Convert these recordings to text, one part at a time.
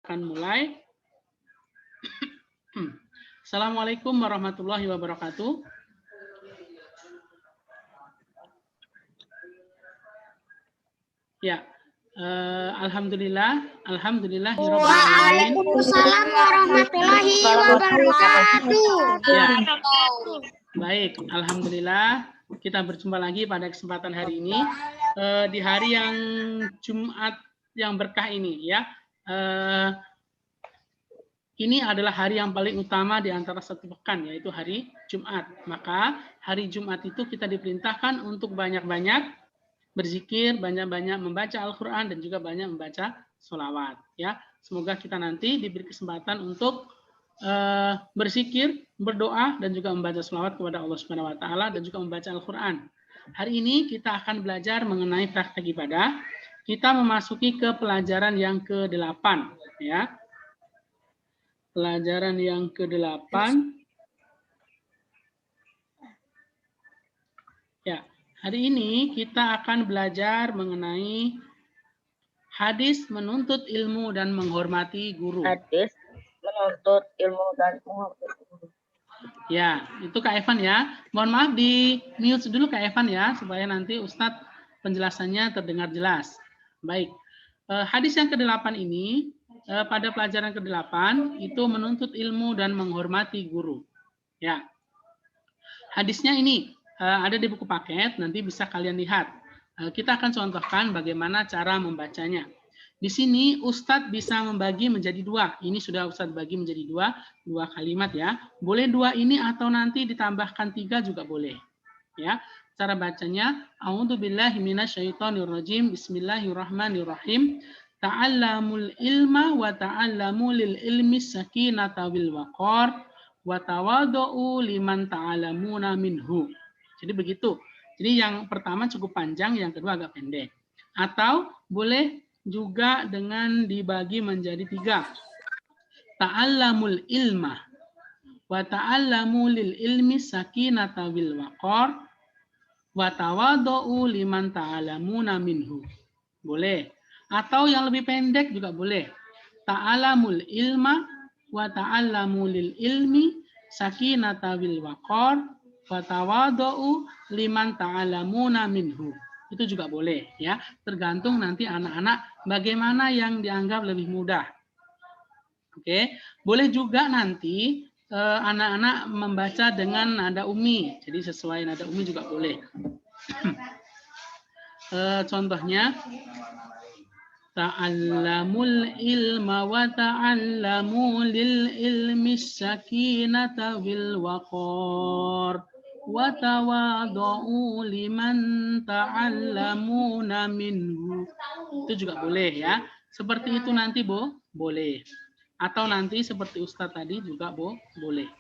akan mulai. Assalamualaikum warahmatullahi wabarakatuh. Ya, alhamdulillah. Waalaikumsalam warahmatullahi wabarakatuh. Ya, baik, alhamdulillah kita berjumpa lagi pada kesempatan hari ini di hari yang Jumat yang berkah ini ya. Ini adalah hari yang paling utama di antara satu pekan, yaitu hari Jumat. Maka hari Jumat itu kita diperintahkan untuk banyak-banyak berzikir, banyak-banyak membaca Al-Quran, dan juga banyak membaca sholawat. Ya, semoga kita nanti diberi kesempatan untuk berzikir, berdoa, dan juga membaca sholawat kepada Allah Subhanahu Wa Taala, dan juga membaca Al-Quran. Hari ini kita akan belajar mengenai praktek ibadah. Kita memasuki ke pelajaran yang ke-8, ya. Pelajaran yang ke-8. Ya, hari ini kita akan belajar mengenai hadis menuntut ilmu dan menghormati guru. Hadis menuntut ilmu dan menghormati guru. Ya, itu Kak Evan ya. Mohon maaf di mute dulu Kak Evan ya, supaya nanti Ustadz penjelasannya terdengar jelas. Baik, hadis yang ke-8 ini, pada pelajaran ke-8 itu menuntut ilmu dan menghormati guru. Ya, hadisnya ini ada di buku paket, nanti bisa kalian lihat. Kita akan contohkan bagaimana cara membacanya. Di sini Ustadz bisa membagi menjadi 2. Ini sudah Ustadz bagi menjadi 2 kalimat ya. Boleh 2 ini atau nanti ditambahkan 3 juga boleh. Ya, cara bacanya A'udzubillahi minasyaitonirrajim. Bismillahirrahmanirrahim. Ta'allamul ilma wa ta'allamu lil ilmi sakinata wal waqar wa tawadu'u liman ta'allamuna minhu. Jadi begitu. Jadi yang pertama cukup panjang, yang kedua agak pendek. Atau boleh juga dengan dibagi menjadi 3. Ta'allamul ilma wa ta'allamu lil ilmi sakinata wal waqar wa tawadu'u liman ta'allamuna minhu. Boleh. Atau yang lebih pendek juga boleh. Ta'allamul ilma wa ta'allamu lil ilmi sakinata wal waqar wa tawadu'u liman ta'allamuna minhu. Itu juga boleh ya. Tergantung nanti anak-anak bagaimana yang dianggap lebih mudah. Oke, boleh juga nanti anak-anak membaca dengan nada umi. Jadi sesuai nada umi juga boleh. Contohnya ta'allamul ilma wa ta'allamu lil ilmi sakinata wal waqar wa tawadu'u liman ta'allamuna minhu. Itu juga boleh ya. Seperti itu nanti boleh. Atau nanti seperti Ustadz tadi juga boleh.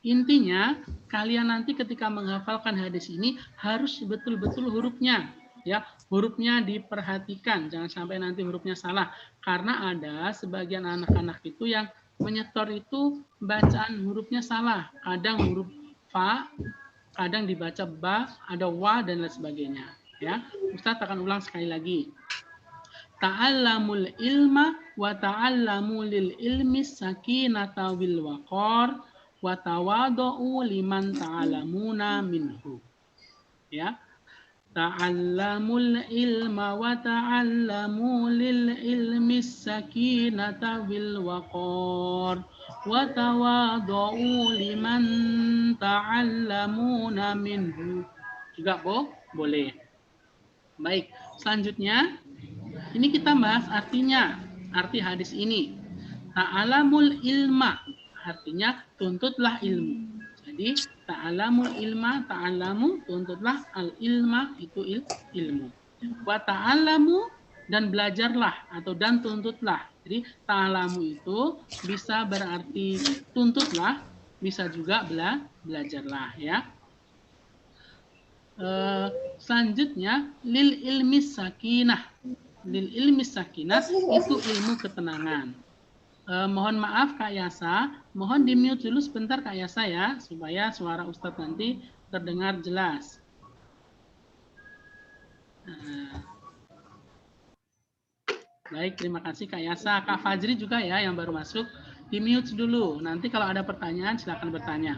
Intinya kalian nanti ketika menghafalkan hadis ini harus betul-betul hurufnya. Ya, hurufnya diperhatikan, jangan sampai nanti hurufnya salah. Karena ada sebagian anak-anak itu yang menyetor itu bacaan hurufnya salah. Kadang huruf fa, kadang dibaca ba, ada wa dan lain sebagainya. Ya, Ustadz akan ulang sekali lagi. Ta'allamul ilma wa ta'allamu lil ilmi sakinata wal waqar wa tawadu'u liman ta'allamuna minhu. Ya. Ta'allamul ilma wa ta'allamu lil ilmi sakinata wal waqar wa tawadu'u liman ta'allamuna minhu. Juga boleh. Baik, selanjutnya ini kita bahas artinya, arti hadis ini. Ta'alamul ilma, artinya tuntutlah ilmu. Jadi ta'alamul ilma, ta'alamu, tuntutlah al-ilma, itu ilmu. Wa ta'alamu, dan belajarlah, atau dan tuntutlah. Jadi ta'alamu itu bisa berarti tuntutlah, bisa juga belajarlah ya. Selanjutnya lil ilmi sakinah. Lil ilmi sakinah itu ilmu ketenangan. Mohon maaf Kak Yasa, mohon di mute dulu sebentar Kak Yasa ya, supaya suara Ustadz nanti terdengar jelas. Baik, terima kasih Kak Yasa. Kak Fajri juga ya yang baru masuk. Di mute dulu. Nanti kalau ada pertanyaan silakan bertanya.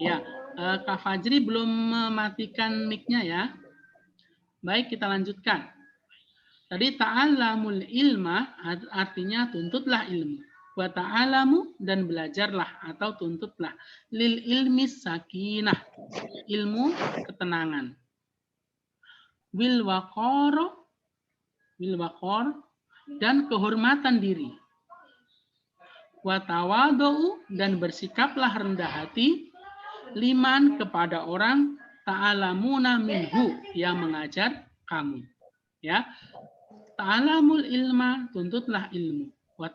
Ya, Kak Fajri belum mematikan mic-nya ya. Baik, kita lanjutkan. Tadi ta'allamul ilma artinya tuntutlah ilmu. Wa ta'alamu dan belajarlah atau tuntutlah. Lil ilmi sakinah, ilmu ketenangan. Wil waqor dan kehormatan diri. Wa tawadhu dan bersikaplah rendah hati liman kepada orang ta'alamuna minhu yang mengajar kamu. Ya. Ta'alamul ilma, tuntutlah ilmu. Wa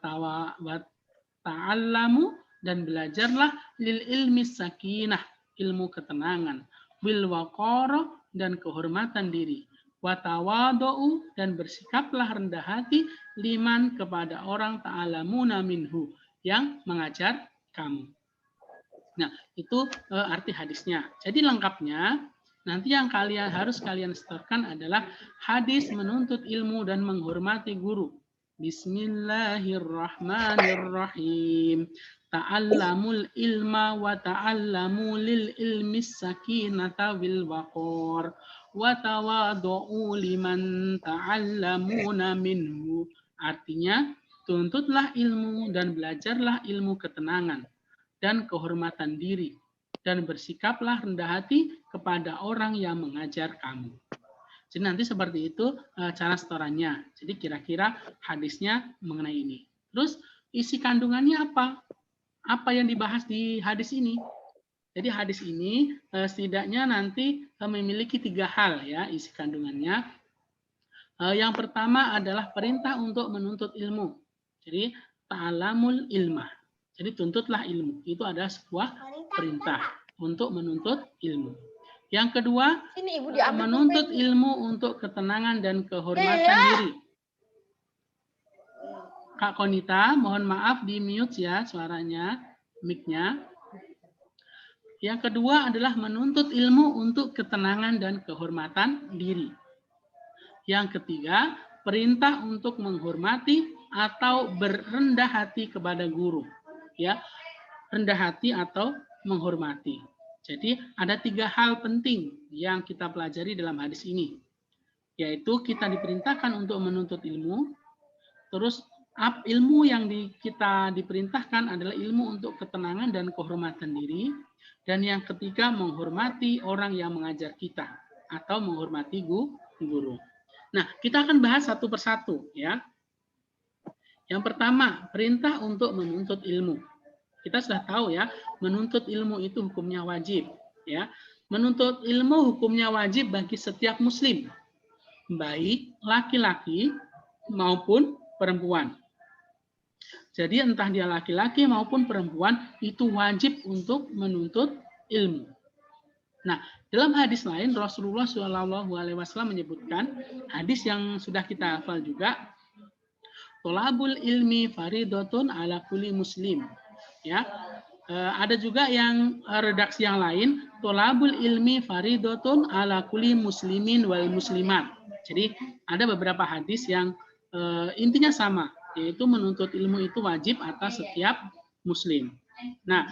ta'allamu dan belajarlah lil ilmi sakinah, ilmu ketenangan. Bil waqara dan kehormatan diri. Wa tawadhu dan bersikaplah rendah hati liman kepada orang ta'alamuna minhu yang mengajar kamu. Nah, itu arti hadisnya. Jadi lengkapnya nanti yang harus kalian setorkan adalah hadis menuntut ilmu dan menghormati guru. Bismillahirrahmanirrahim. Ta'allamul ilma wa ta'allamu lil ilmi sakinata wal waqar wa tawadhu liman ta'allamuna minhu. Artinya, tuntutlah ilmu dan belajarlah ilmu ketenangan dan kehormatan diri, dan bersikaplah rendah hati kepada orang yang mengajar kamu. Jadi nanti seperti itu cara setorannya. Jadi kira-kira hadisnya mengenai ini. Terus isi kandungannya apa? Apa yang dibahas di hadis ini? Jadi hadis ini setidaknya nanti memiliki 3 hal ya isi kandungannya. Yang pertama adalah perintah untuk menuntut ilmu. Jadi ta'alamul ilmah. Jadi tuntutlah ilmu. Itu adalah sebuah perintah untuk menuntut ilmu. Yang kedua, menuntut ilmu untuk ketenangan dan kehormatan diri. Kak Konita, mohon maaf di mute ya suaranya, mic-nya. Yang kedua adalah menuntut ilmu untuk ketenangan dan kehormatan diri. Yang ketiga, perintah untuk menghormati atau berendah hati kepada guru. Ya, rendah hati atau menghormati. Jadi ada 3 hal penting yang kita pelajari dalam hadis ini, yaitu kita diperintahkan untuk menuntut ilmu, terus ilmu yang kita diperintahkan adalah ilmu untuk ketenangan dan kehormatan diri, dan yang ketiga menghormati orang yang mengajar kita atau menghormati guru. Nah, kita akan bahas satu persatu ya. Yang pertama, perintah untuk menuntut ilmu. Kita sudah tahu ya, menuntut ilmu itu hukumnya wajib. Ya, menuntut ilmu hukumnya wajib bagi setiap muslim, baik laki-laki maupun perempuan. Jadi entah dia laki-laki maupun perempuan itu wajib untuk menuntut ilmu. Nah, dalam hadis lain Rasulullah SAW menyebutkan hadis yang sudah kita hafal juga, tolabul ilmi faridatun ala kulli muslim. Ya, ada juga yang redaksi yang lain, tolabul ilmi faridatun ala kulli muslimin wal muslimat. Jadi ada beberapa hadis yang intinya sama, yaitu menuntut ilmu itu wajib atas setiap muslim. Nah,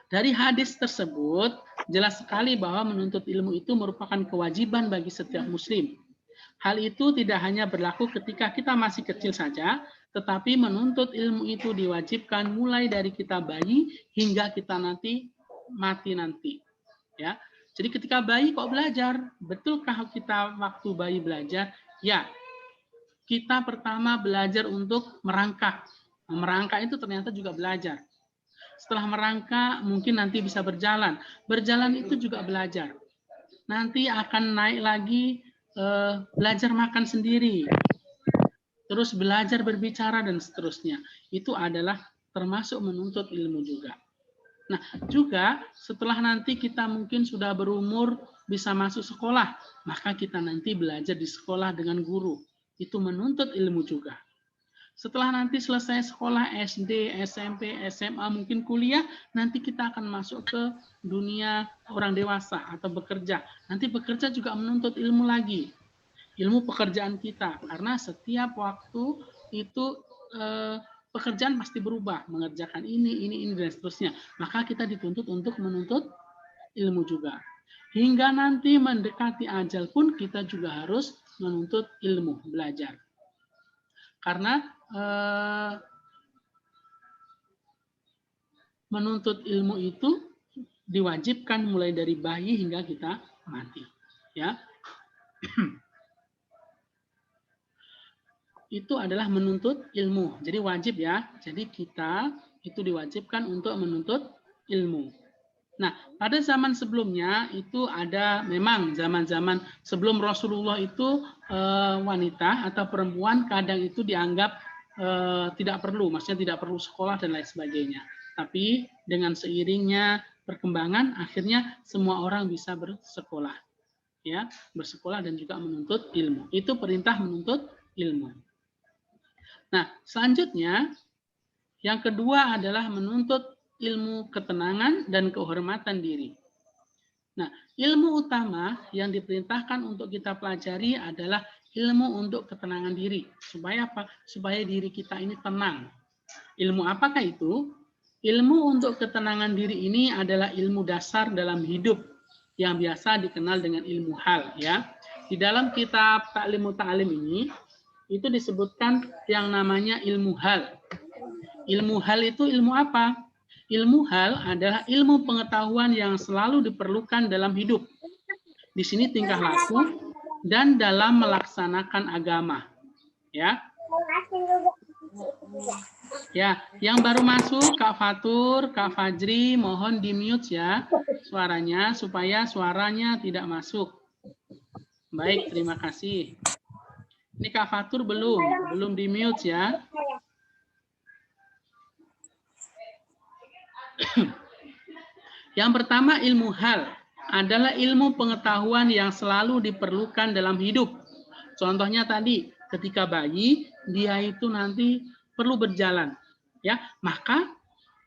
dari hadis tersebut jelas sekali bahwa menuntut ilmu itu merupakan kewajiban bagi setiap muslim. Hal itu tidak hanya berlaku ketika kita masih kecil saja, tetapi menuntut ilmu itu diwajibkan mulai dari kita bayi hingga kita nanti mati nanti. Ya, jadi ketika bayi kok belajar? Betulkah kita waktu bayi belajar? Ya, kita pertama belajar untuk merangkak. Merangkak itu ternyata juga belajar. Setelah merangkak mungkin nanti bisa berjalan. Berjalan itu juga belajar. Nanti akan naik lagi belajar makan sendiri. Terus belajar berbicara dan seterusnya. Itu adalah termasuk menuntut ilmu juga. Nah, juga setelah nanti kita mungkin sudah berumur bisa masuk sekolah, maka kita nanti belajar di sekolah dengan guru. Itu menuntut ilmu juga. Setelah nanti selesai sekolah SD, SMP, SMA, mungkin kuliah, nanti kita akan masuk ke dunia orang dewasa atau bekerja. Nanti bekerja juga menuntut ilmu lagi. ilmu pekerjaan kita, karena setiap waktu itu pekerjaan pasti berubah, mengerjakan ini, dan seterusnya. Maka kita dituntut untuk menuntut ilmu juga. Hingga nanti mendekati ajal pun kita juga harus menuntut ilmu, belajar. Karena menuntut ilmu itu diwajibkan mulai dari bayi hingga kita mati. Ya. Itu adalah menuntut ilmu. Jadi wajib ya. Jadi kita itu diwajibkan untuk menuntut ilmu. Nah, pada zaman sebelumnya itu ada memang zaman-zaman sebelum Rasulullah itu wanita atau perempuan kadang itu dianggap tidak perlu, maksudnya tidak perlu sekolah dan lain sebagainya. Tapi dengan seiringnya perkembangan akhirnya semua orang bisa bersekolah. Ya, bersekolah dan juga menuntut ilmu. Itu perintah menuntut ilmu. Nah, selanjutnya yang kedua adalah menuntut ilmu ketenangan dan kehormatan diri. Nah, ilmu utama yang diperintahkan untuk kita pelajari adalah ilmu untuk ketenangan diri. Supaya apa? Supaya diri kita ini tenang. Ilmu apakah itu? Ilmu untuk ketenangan diri ini adalah ilmu dasar dalam hidup yang biasa dikenal dengan ilmu hal. Ya, di dalam kitab Ta'lim Muta'alim ini itu disebutkan yang namanya ilmu hal. Ilmu hal itu ilmu apa? Ilmu hal adalah ilmu pengetahuan yang selalu diperlukan dalam hidup. Di sini tingkah laku dan dalam melaksanakan agama. Ya. Ya, yang baru masuk Kak Fatur, Kak Fajri, mohon di-mute ya suaranya supaya suaranya tidak masuk. Baik, terima kasih. Ini Kak Fatur belum di-mute ya. Yang pertama ilmu hal adalah ilmu pengetahuan yang selalu diperlukan dalam hidup. Contohnya tadi ketika bayi dia itu nanti perlu berjalan, ya maka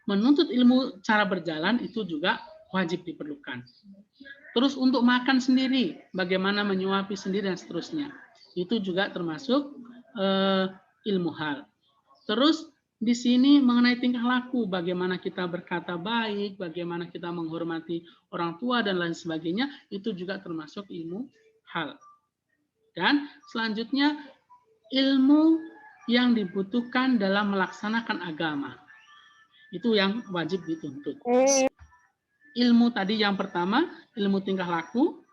menuntut ilmu cara berjalan itu juga wajib diperlukan. Terus untuk makan sendiri, bagaimana menyuapi sendiri dan seterusnya. Itu juga termasuk ilmu hal. Terus di sini mengenai tingkah laku, bagaimana kita berkata baik, bagaimana kita menghormati orang tua dan lain sebagainya, itu juga termasuk ilmu hal. Dan selanjutnya ilmu yang dibutuhkan dalam melaksanakan agama. Itu yang wajib dituntut. Ilmu tadi yang pertama, ilmu tingkah laku,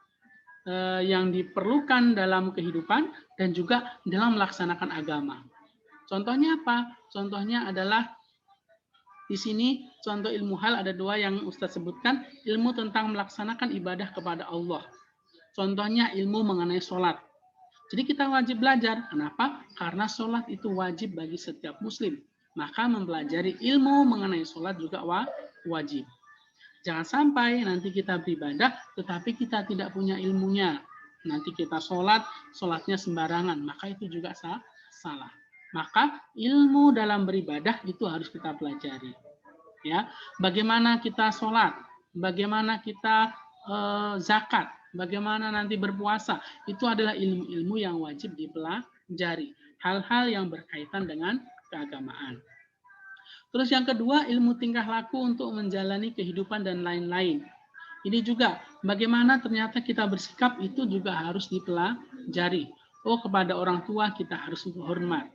yang diperlukan dalam kehidupan dan juga dalam melaksanakan agama. Contohnya apa? Contohnya adalah di sini contoh ilmu hal ada dua yang Ustadz sebutkan, ilmu tentang melaksanakan ibadah kepada Allah. Contohnya ilmu mengenai sholat. Jadi kita wajib belajar. Kenapa? Karena sholat itu wajib bagi setiap muslim. Maka mempelajari ilmu mengenai sholat juga wajib. Jangan sampai nanti kita beribadah, tetapi kita tidak punya ilmunya. Nanti kita sholatnya sembarangan, maka itu juga salah. Maka ilmu dalam beribadah itu harus kita pelajari. Ya, bagaimana kita sholat, bagaimana kita zakat, bagaimana nanti berpuasa, itu adalah ilmu-ilmu yang wajib dipelajari. Hal-hal yang berkaitan dengan keagamaan. Terus yang kedua, ilmu tingkah laku untuk menjalani kehidupan dan lain-lain. Ini juga bagaimana ternyata kita bersikap itu juga harus dipelajari. Oh, kepada orang tua kita harus hormat.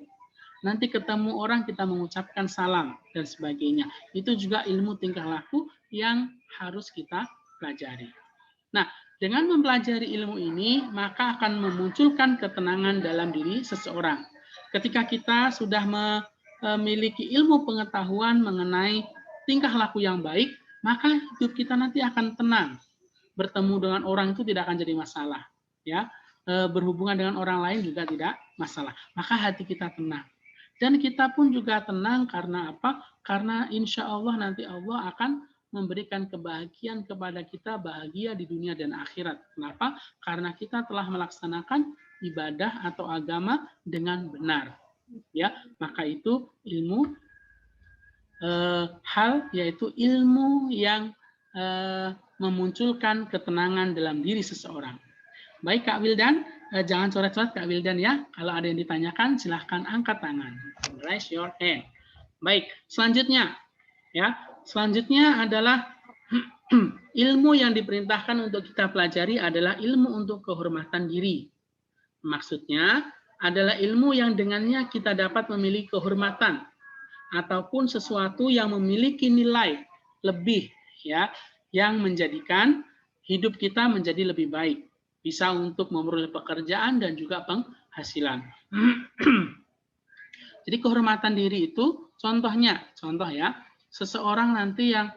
Nanti ketemu orang kita mengucapkan salam dan sebagainya. Itu juga ilmu tingkah laku yang harus kita pelajari. Nah, dengan mempelajari ilmu ini, maka akan memunculkan ketenangan dalam diri seseorang. Ketika kita sudah memiliki ilmu pengetahuan mengenai tingkah laku yang baik, maka hidup kita nanti akan tenang. Bertemu dengan orang itu tidak akan jadi masalah. Ya, berhubungan dengan orang lain juga tidak masalah. Maka hati kita tenang. Dan kita pun juga tenang karena apa? Karena insya Allah nanti Allah akan memberikan kebahagiaan kepada kita, bahagia di dunia dan akhirat. Kenapa? Karena kita telah melaksanakan ibadah atau agama dengan benar. Ya, maka itu ilmu hal, yaitu ilmu yang memunculkan ketenangan dalam diri seseorang. Baik Kak Wildan, jangan coret-coret Kak Wildan ya. Kalau ada yang ditanyakan silahkan angkat tangan. Raise your hand. Baik, selanjutnya ya. Selanjutnya adalah ilmu yang diperintahkan untuk kita pelajari adalah ilmu untuk kehormatan diri. Maksudnya adalah ilmu yang dengannya kita dapat memiliki kehormatan ataupun sesuatu yang memiliki nilai lebih ya, yang menjadikan hidup kita menjadi lebih baik. Bisa untuk memperoleh pekerjaan dan juga penghasilan. Jadi kehormatan diri itu contoh ya, seseorang nanti yang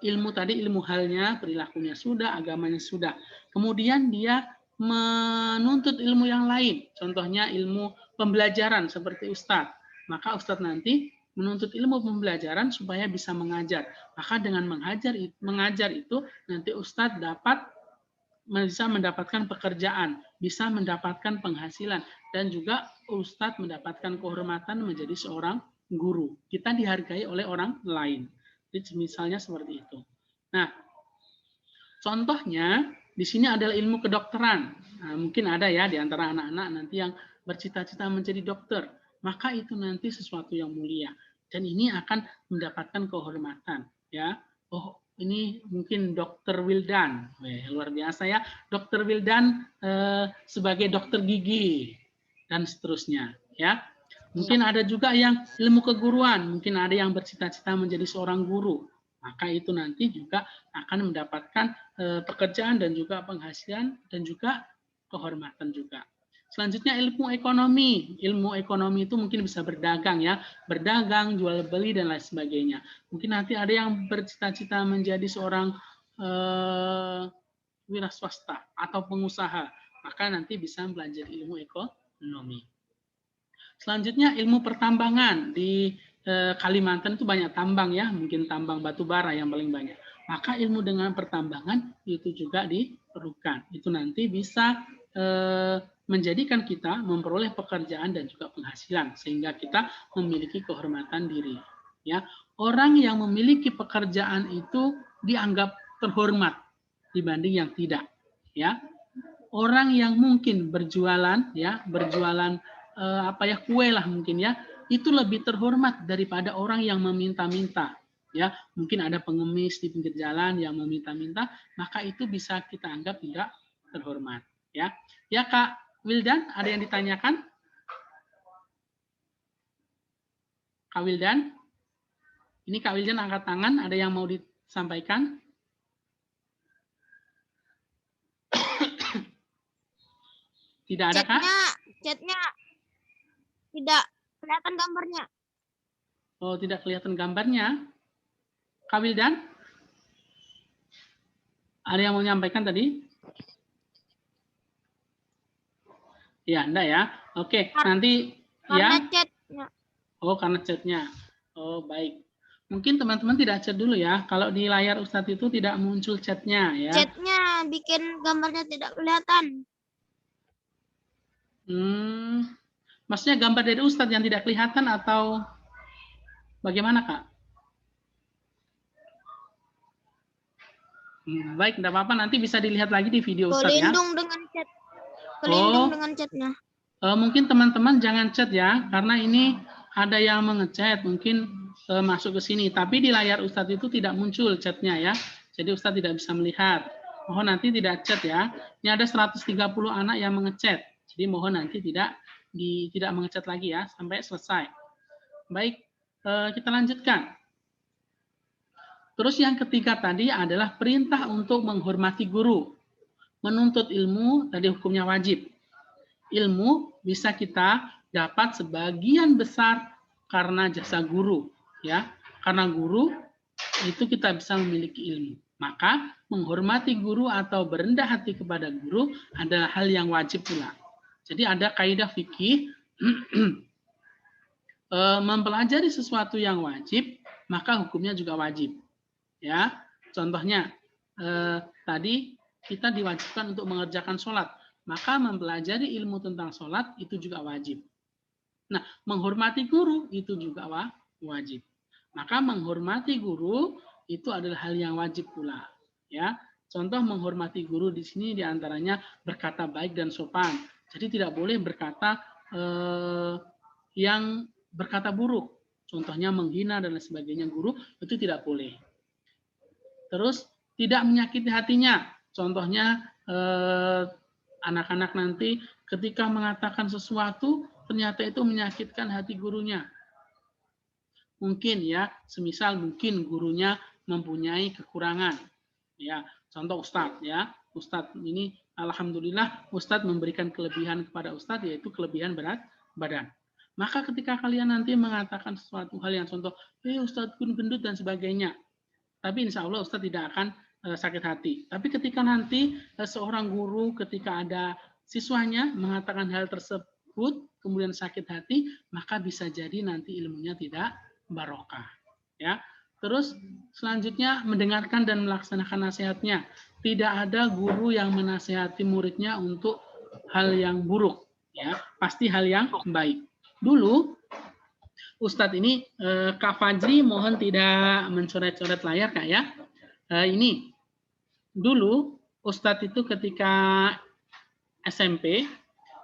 ilmu tadi, ilmu halnya, perilakunya sudah, agamanya sudah. Kemudian dia menuntut ilmu yang lain, contohnya ilmu pembelajaran seperti ustadz. Maka ustadz nanti menuntut ilmu pembelajaran supaya bisa mengajar. Maka dengan mengajar itu nanti ustadz bisa mendapatkan pekerjaan, bisa mendapatkan penghasilan, dan juga ustadz mendapatkan kehormatan menjadi seorang guru. Kita dihargai oleh orang lain. Jadi misalnya seperti itu. Nah, contohnya di sini adalah ilmu kedokteran. Nah, mungkin ada ya di antara anak-anak nanti yang bercita-cita menjadi dokter. Maka itu nanti sesuatu yang mulia. Dan ini akan mendapatkan kehormatan. Ya, oh ini mungkin Dokter Wildan. Luar biasa ya. Dokter Wildan sebagai dokter gigi dan seterusnya. Ya, mungkin ada juga yang ilmu keguruan. Mungkin ada yang bercita-cita menjadi seorang guru. Maka itu nanti juga akan mendapatkan pekerjaan dan juga penghasilan dan juga kehormatan juga. Selanjutnya ilmu ekonomi. Ilmu ekonomi itu mungkin bisa berdagang ya, berdagang, jual beli dan lain sebagainya. Mungkin nanti ada yang bercita-cita menjadi seorang wira swasta atau pengusaha, maka nanti bisa belajar ilmu ekonomi. Selanjutnya ilmu pertambangan. Di Kalimantan itu banyak tambang ya, mungkin tambang batu bara yang paling banyak. Maka ilmu dengan pertambangan itu juga diperlukan. Itu nanti bisa menjadikan kita memperoleh pekerjaan dan juga penghasilan sehingga kita memiliki kehormatan diri. Ya, orang yang memiliki pekerjaan itu dianggap terhormat dibanding yang tidak. Ya, orang yang mungkin berjualan kue lah mungkin ya, itu lebih terhormat daripada orang yang meminta-minta. Ya, mungkin ada pengemis di pinggir jalan yang meminta-minta, maka itu bisa kita anggap tidak terhormat. Ya, ya Kak Wildan, ada yang ditanyakan? Kak Wildan? Ini Kak Wildan angkat tangan, ada yang mau disampaikan? Tidak ada Kak? Chatnya tidak kelihatan gambarnya. Oh, tidak kelihatan gambarnya. Kak Wildan? Ada yang mau menyampaikan tadi? Ya, enggak ya. Oke, nanti karena ya. chatnya. Oh, karena chatnya. Oh, baik. Mungkin teman-teman tidak chat dulu ya. Kalau di layar Ustadz itu tidak muncul chatnya ya. Chatnya bikin gambarnya tidak kelihatan. Maksudnya gambar dari Ustadz yang tidak kelihatan atau bagaimana Kak? Baik, tidak apa-apa. Nanti bisa dilihat lagi di video Ustadz ya. Kelindung dengan chat. Kelindung dengan chatnya. Mungkin teman-teman jangan chat ya, karena ini ada yang mengechat, mungkin masuk ke sini. Tapi di layar Ustadz itu tidak muncul chatnya ya. Jadi Ustadz tidak bisa melihat. Mohon nanti tidak chat ya. Ini ada 130 anak yang mengechat. Jadi mohon nanti tidak mengechat lagi ya sampai selesai. Baik, kita lanjutkan. Terus yang ketiga tadi adalah perintah untuk menghormati guru. Menuntut ilmu tadi hukumnya wajib. Ilmu bisa kita dapat sebagian besar karena jasa guru, ya. Karena guru itu kita bisa memiliki ilmu. Maka menghormati guru atau berendah hati kepada guru adalah hal yang wajib pula. Jadi ada kaidah fikih mempelajari sesuatu yang wajib, maka hukumnya juga wajib. Ya, contohnya tadi kita diwajibkan untuk mengerjakan sholat, maka mempelajari ilmu tentang sholat itu juga wajib. Nah, menghormati guru itu juga wajib. Maka menghormati guru itu adalah hal yang wajib pula. Ya, Contoh menghormati guru di sini diantaranya berkata baik dan sopan. Jadi tidak boleh berkata yang berkata buruk. Contohnya menghina dan lain sebagainya guru, itu tidak boleh. Terus tidak menyakiti hatinya. Contohnya anak-anak nanti ketika mengatakan sesuatu ternyata itu menyakitkan hati gurunya. Mungkin ya, semisal mungkin gurunya mempunyai kekurangan. Ya, contoh Ustadz ya. Ustadz ini alhamdulillah Ustadz memberikan kelebihan kepada Ustadz, yaitu kelebihan berat badan. Maka ketika kalian nanti mengatakan sesuatu hal yang contoh, Ustadz pun gendut dan sebagainya, tapi insya Allah Ustadz tidak akan sakit hati. Tapi ketika nanti seorang guru ketika ada siswanya mengatakan hal tersebut, kemudian sakit hati, maka bisa jadi nanti ilmunya tidak barokah. Ya. Terus selanjutnya mendengarkan dan melaksanakan nasihatnya. Tidak ada guru yang menasihati muridnya untuk hal yang buruk, ya, pasti hal yang baik. Dulu Ustadz ini Kak Fajri mohon tidak mencoret-coret layar Kak ya. Ini dulu Ustadz itu ketika SMP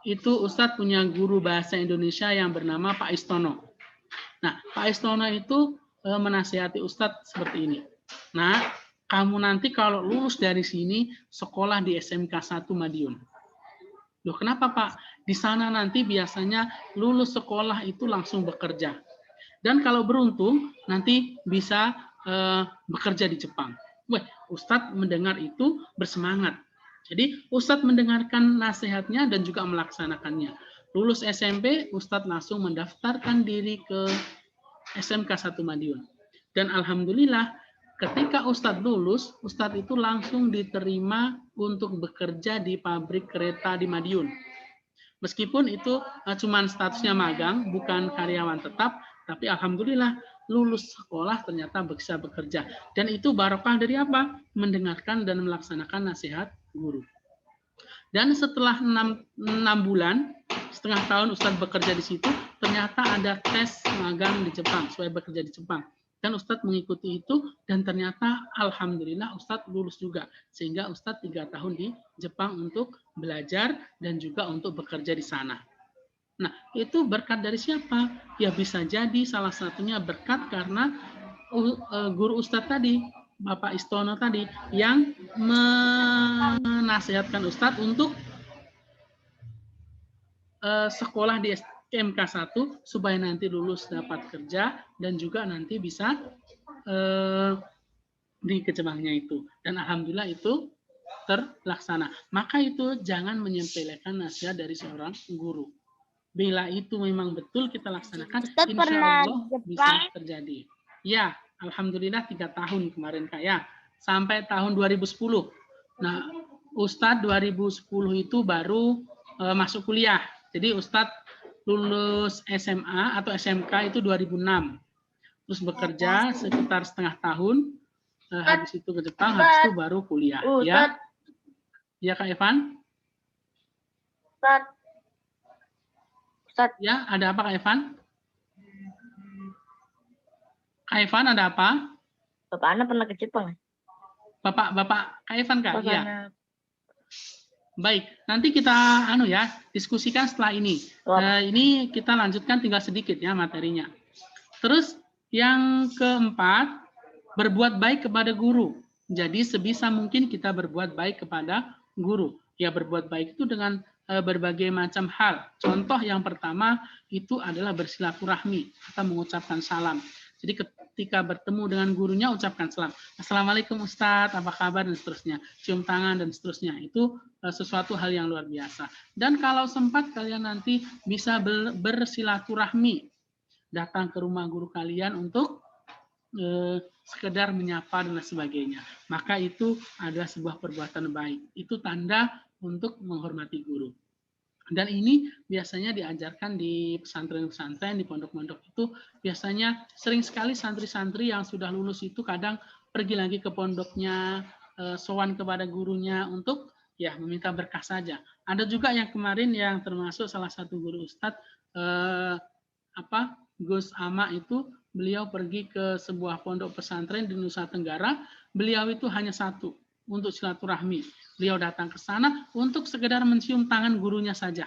itu Ustadz punya guru bahasa Indonesia yang bernama Pak Istono. Nah, Pak Istono itu menasihati Ustadz seperti ini. Nah, kamu nanti kalau lulus dari sini sekolah di SMK 1 Madiun. Loh, kenapa Pak? Di sana nanti biasanya lulus sekolah itu langsung bekerja. Dan kalau beruntung nanti bisa bekerja di Jepang. Wah, Ustadz mendengar itu bersemangat. Jadi Ustadz mendengarkan nasihatnya dan juga melaksanakannya. Lulus SMP, Ustadz langsung mendaftarkan diri ke SMK 1 Madiun. Dan alhamdulillah ketika Ustadz lulus, Ustadz itu langsung diterima untuk bekerja di pabrik kereta di Madiun. Meskipun itu cuma statusnya magang, bukan karyawan tetap, tapi alhamdulillah lulus sekolah ternyata bisa bekerja. Dan itu barokah dari apa? Mendengarkan dan melaksanakan nasihat guru. Dan setelah 6 bulan, setengah tahun Ustadz bekerja di situ, ternyata ada tes magang di Jepang, supaya bekerja di Jepang. Dan Ustadz mengikuti itu, dan ternyata alhamdulillah Ustadz lulus juga. Sehingga Ustadz 3 tahun di Jepang untuk belajar dan juga untuk bekerja di sana. Nah, itu berkat dari siapa? Ya bisa jadi salah satunya berkat karena guru Ustadz tadi, Bapak Istono tadi, yang menasihatkan Ustadz untuk sekolah di SMK 1 supaya nanti lulus dapat kerja dan juga nanti bisa di Jepangnya itu. Dan alhamdulillah itu terlaksana. Maka itu jangan menyepelekan nasihat dari seorang guru. Bila itu memang betul kita laksanakan, Ustadz insya pernah Allah bisa terjadi. Ya, alhamdulillah 3 tahun kemarin Kak ya, sampai tahun 2010. Nah, Ustadz 2010 itu baru masuk kuliah. Jadi Ustadz lulus SMA atau SMK itu 2006. Terus bekerja sekitar setengah tahun, habis itu ke Jepang, habis itu baru kuliah. Ya, ya Kak Evan? Ustadz. Ya, ada apa Kak Evan? Kak Evan ada apa? Bapak Ana pernah ke Jepang? Bapak Kak Evan Kak? Iya. Ana. Baik, nanti kita diskusikan setelah ini. Ini kita lanjutkan tinggal sedikit ya materinya. Terus yang keempat, berbuat baik kepada guru. Jadi sebisa mungkin kita berbuat baik kepada guru. Ya, berbuat baik itu dengan berbagai macam hal. Contoh yang pertama itu adalah bersilaturahmi atau mengucapkan salam. Jadi ketika bertemu dengan gurunya ucapkan salam. Assalamualaikum Ustadz, apa kabar dan seterusnya. Cium tangan dan seterusnya. Itu sesuatu hal yang luar biasa. Dan kalau sempat kalian nanti bisa bersilaturahmi. Datang ke rumah guru kalian untuk sekedar menyapa dan sebagainya. Maka itu adalah sebuah perbuatan baik. Itu tanda untuk menghormati guru. Dan ini biasanya diajarkan di pesantren-pesantren, di pondok-pondok itu biasanya sering sekali santri-santri yang sudah lulus itu kadang pergi lagi ke pondoknya, sowan kepada gurunya untuk ya meminta berkah saja. Ada juga yang kemarin yang termasuk salah satu guru Ustadz, Gus Ama itu, beliau pergi ke sebuah pondok pesantren di Nusa Tenggara, beliau itu hanya satu. untuk silaturahmi. Beliau datang ke sana untuk sekedar mencium tangan gurunya saja.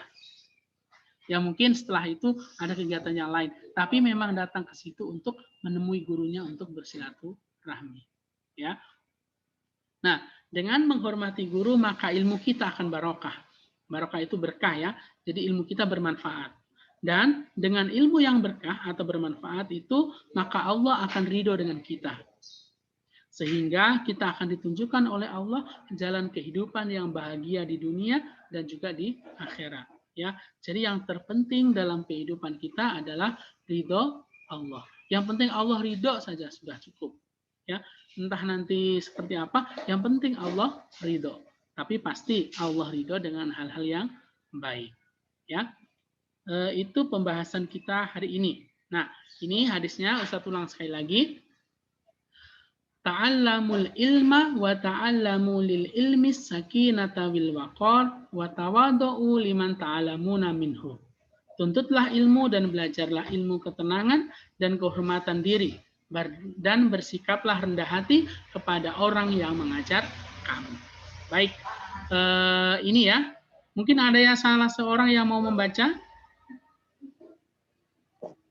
Ya mungkin setelah itu ada kegiatan yang lain. Tapi memang datang ke situ untuk menemui gurunya untuk bersilaturahmi. Ya. Nah, dengan menghormati guru maka ilmu kita akan barokah. Barokah itu berkah ya. Jadi ilmu kita bermanfaat. Dan dengan ilmu yang berkah atau bermanfaat itu maka Allah akan ridho dengan kita. Sehingga kita akan ditunjukkan oleh Allah jalan kehidupan yang bahagia di dunia dan juga di akhirat. Ya, jadi yang terpenting dalam kehidupan kita adalah ridho Allah. Yang penting Allah ridho saja sudah cukup. Ya, entah nanti seperti apa, yang penting Allah ridho. Tapi pasti Allah ridho dengan hal-hal yang baik. Ya, itu pembahasan kita hari ini. Nah, ini hadisnya Ustaz ulang sekali lagi. Ta'allamul ilma wa ta'allamu lil ilmi sakinata wal waqar wa tawadu'u liman ta'allamuna minhu. Tuntutlah ilmu dan belajarlah ilmu ketenangan dan kehormatan diri dan bersikaplah rendah hati kepada orang yang mengajar kamu. Baik, ini ya. Mungkin ada yang salah seorang yang mau membaca?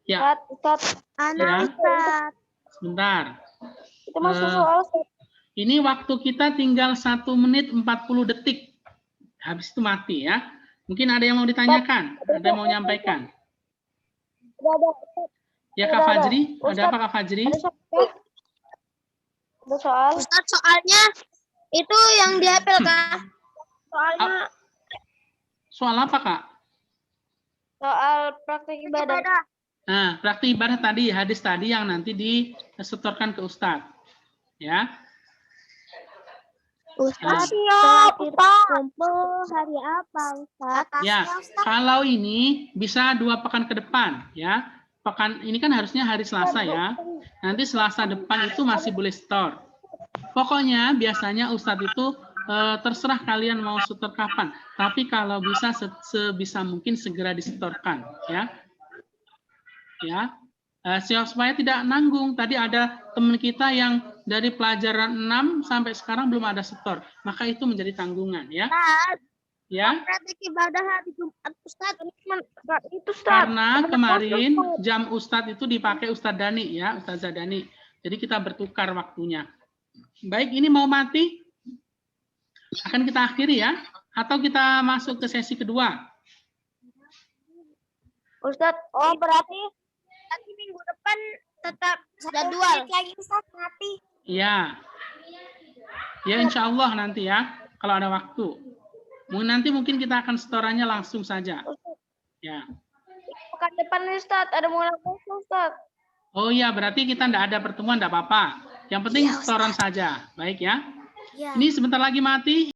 Ya. Ustaz. Ya. Ustaz. Sebentar. Itu masuk soal. Ini waktu kita tinggal 1 menit 40 detik. Habis itu mati ya. Mungkin ada yang mau ditanyakan, ada yang mau menyampaikan. Ya Kak Fajri, ada apa Kak Fajri? Ada soal. Ustaz, soalnya itu yang dihafal Kak. Soalnya Soal apa Kak? soal praktek ibadah. Nah, praktik ibadah tadi, hadis tadi yang nanti disetorkan ke Ustadz. Ya. Ustaz, Siap, kumpul hari apa Ustaz? Ya, kalau ini bisa 2 pekan ke depan ya. Pekan ini kan harusnya hari Selasa ya. Nanti Selasa depan itu masih boleh setor. Pokoknya biasanya Ustadz itu terserah kalian mau setor kapan. Tapi kalau bisa sebisa mungkin segera disetorkan ya. Ya. Supaya tidak nanggung. Tadi ada teman kita yang dari pelajaran 6 sampai sekarang belum ada setor. Maka itu menjadi tanggungan ya. Ya. Praktek ibadah hari Jumat Ustaz. Itu Ustaz. Karena kemarin jam Ustadz itu dipakai Ustadz Dani ya, Ustazah Dani. Jadi kita bertukar waktunya. Baik, ini mau mati? Akan kita akhiri ya? Atau kita masuk ke sesi kedua? Ustaz, berarti minggu depan tetap jadwal lagi Ustaz mati. Iya. Ya insya Allah nanti ya, kalau ada waktu. Nanti mungkin kita akan setorannya langsung saja. Ya. Pekan depan Ustaz, ada munasabah Ustaz. Oh iya, berarti kita tidak ada pertemuan, tidak apa-apa. Yang penting setoran saja. Baik ya. Ini sebentar lagi mati.